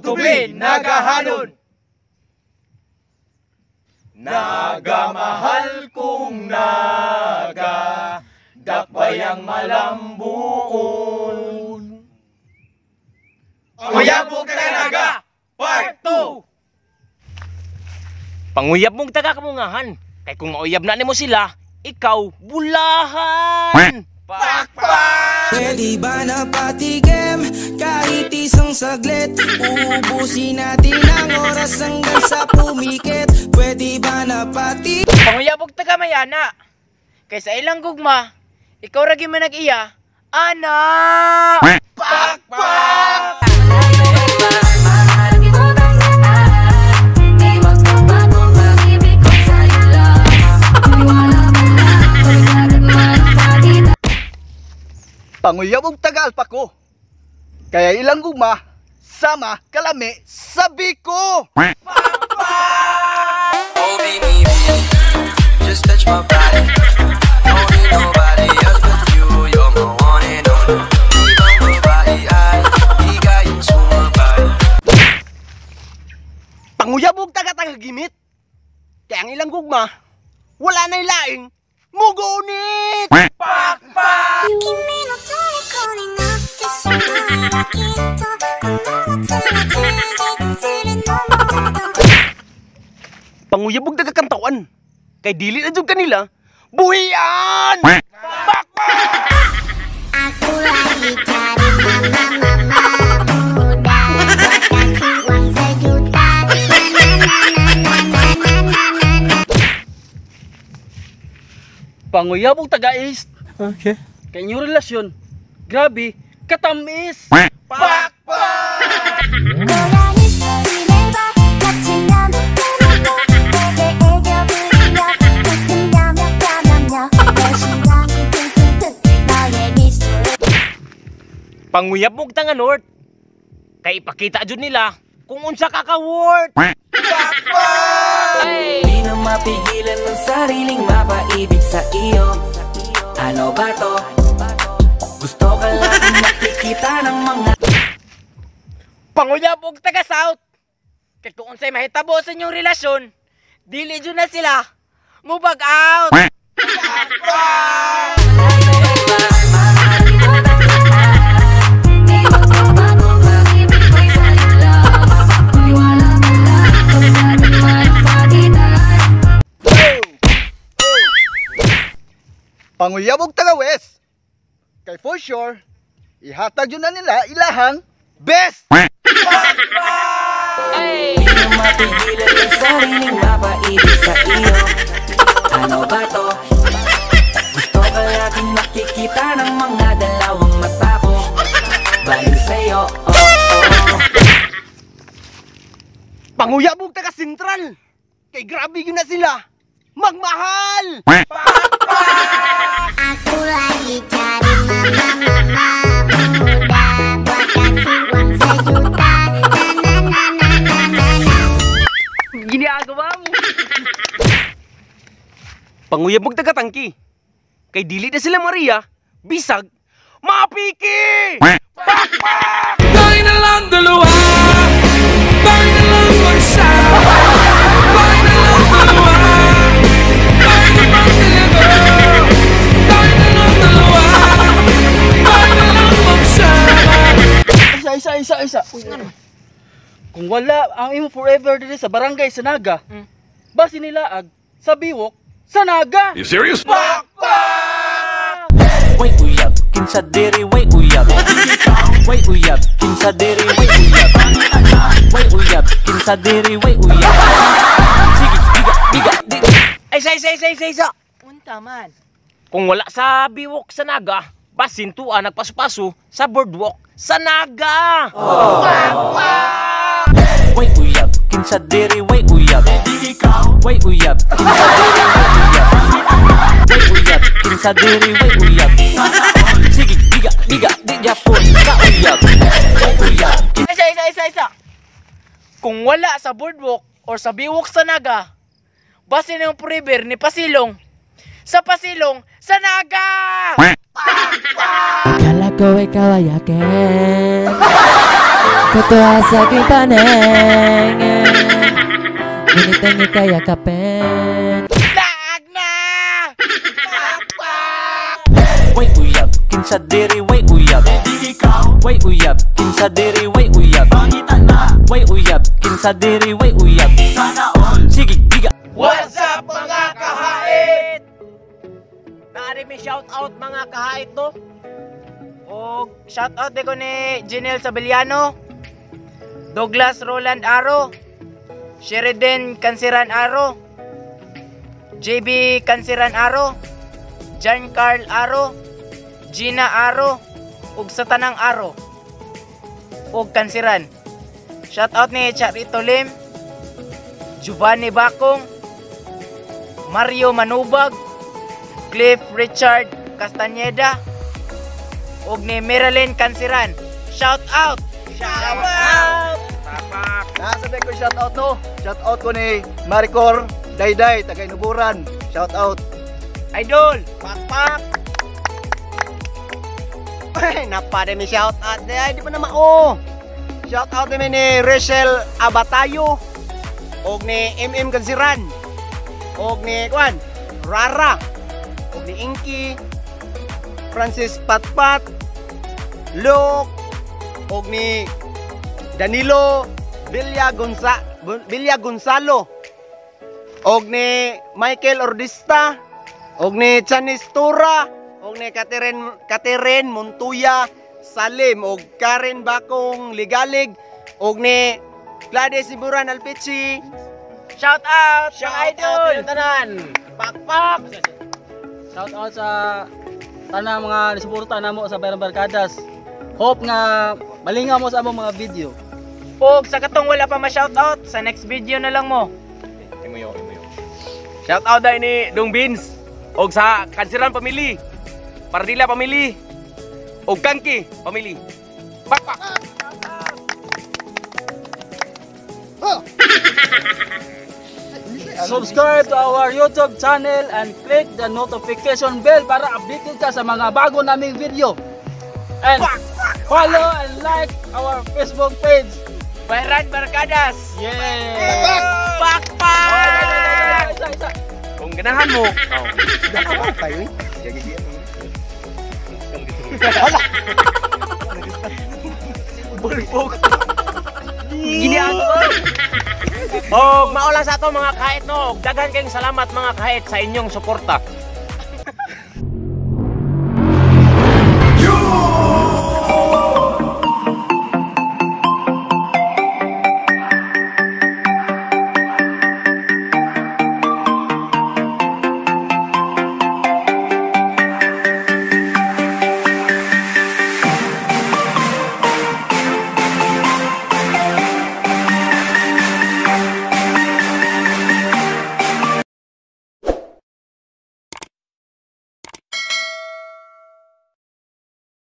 to be nagahanon. Naga mahal kong naga, dakbayang malambuon. Uyab mong taga naga, part 2. Panguyab mong taga kamungahan. Kay kung mauyab na nimo sila, ikaw bulahan. Pakpak! Pwede ba na patigim kahit isang saglit? Uubusin natin ang oras hanggang sa pumikit. Pwede ba na patigim? Panguyab og taga mayana. Kay sa ilang gugma, ikaw ra gyud man nag-iya. Ana! Pakpak! Panguyab og taga Alpaco. Kaya ilang gugma, sama, kalami, sabi ko! Oh baby, just touch my body. Don't need nobody else but you. You're my one and only. Ibang babae ay higayang sumabay. Panguyab og taga gimit. Kaya ang ilang gugma, wala na'y laing mugunit! Pakpak! Panguyab og taga Kantawan. Kay dili na jud kanila, buhian! Aku lagi cari mama muda buat kasih uang sejuta. Panguyab og taga East. Okay. Kay inyong relasyon, grabe, katamis! Pakpak! 고양이 소리내봐 같이 나는 부르고 내게 애교 부리며 웃음겨며 뺨하며 내 심장이 퉁퉁퉁 너의 미소에. Panguyab mong tanga North. Kay ipakita jud nila kung unsa ka ka-worth. Di na mapigilan ng sariling mapaibig sa iyo. Ano ba to? Gusto ka lang makikita ng mga Panguyab og taga South. Kay kung unsay mahitabo sa inyong relasyon, dili jud na sila mubag out. Panguyab og taga West. Kay for sure, ihatag yun na nila ilahang best! Di na mapigilan ng sariling mapaibig sa iyo. Ano ba to? Gusto ka laging nakikita ng mga dalawang mata ko. Balik sa'yo, Panguyab og taga Sentral. Kay grabe yun na sila, magmahal! Aku lagi cari mama muda buat kasih uang sejuta. Ginagawa mo. Panguyab og taga Tangki. Kay dili na sila Maria, bisag, mapiki! Tayo na lang dalawa. Tayo na lang mag-isa. Tayo na lang dalawa. Tayo na lang dalawa. Tayo na lang dalawa. Tayo na lang mag-isa. Isa. Uy, ano? Kung wala ang imo forever diri sa barangay sa Naga, basi nilaag sa biwok sa Naga. You serious? Wait uyab, kinsa diri wait uyab. Wait uyab, kinsa diri wait uyab. Wait uyab, kinsa diri wait uyab. Sige, biga. Ay, isa. Unta man. Kung wala sa biwok sa Naga, basin tuwa nagpaso-paso sa boardwalk sa Naga. Wait uyab, kinsa diri wait uyab. Wait uyab, kinsa diri wait uyab. Wait uyab, kinsa diri wait uyab. Sige, biga, di japon ka uyab. Wait uyab. Isa. Kung wala sa boardwalk or sa biwok sa Naga, base na yung forever ni Pasilong. Sa Pasilong, sa Naga! Akala ko ikaw ay akin. Totoo sa kipaneng Ginitang kaya kapen Laag na! Pakpak! Way uyab, kinsa diri way uyab. Way uyab, kinsa diri way uyab. Way uyab, kinsa diri way uyab. Sige, giga. What's up mga kahait? Naari may shout out mga kahait no. O shout out ko ni Janelle Sabeliano, Douglas Roland Aro, Sheridan Canceran Aro, JB Canceran Aro, John Carl Aro, Gina Aro, ug sa tanang Aro ug Canceran. Shout out ni Charito Lim, Giovanni Bakong, Mario Manubag, Cliff Richard Castañeda ug ni Marilyn Canceran. Shout out! Shout out! Nasa ko shout out no. Shout out ko ni Maricor Dayday taga Inuburan. Shout out. Idol, pakpak. Ay, napade mi shout out. Ay, di pa na mao. Shout out namin ni Rachel Abatayo og ni MM Kansiran og ni Kwan Rara og ni Inky Francis Patpat Luke og ni Danilo Villa Gonzalo og ni Michael Ordista og ni Chanis Tura og ni Catherine Montuya Salim og Karen Bakong Ligalig og ni Gladys Iburan Alpichi. Shout out! Shout out sa tanan. Pakpak. Shout out sa tanang mga nisuporta namo sa Bayang Barkadas. Hope nga malingaw mo sa among mga video. Ug sa katong wala pa ma-shout out, sa next video na lang mo. Shout out dai ni Dong Beans og sa Kansiran Family, Pardila Family og Kangki Family. Pakpak. Subscribe to our YouTube channel and click the notification bell para updated ka sa mga bago naming video. And follow and like our Facebook page. Bayran Barkadas. Yeah! Pakpak! Isa. Kung ganahan mo. Bulbog. Gini ako. Og maula sa ato mga kahit no. Daghan kayong salamat mga kahit sa inyong suporta.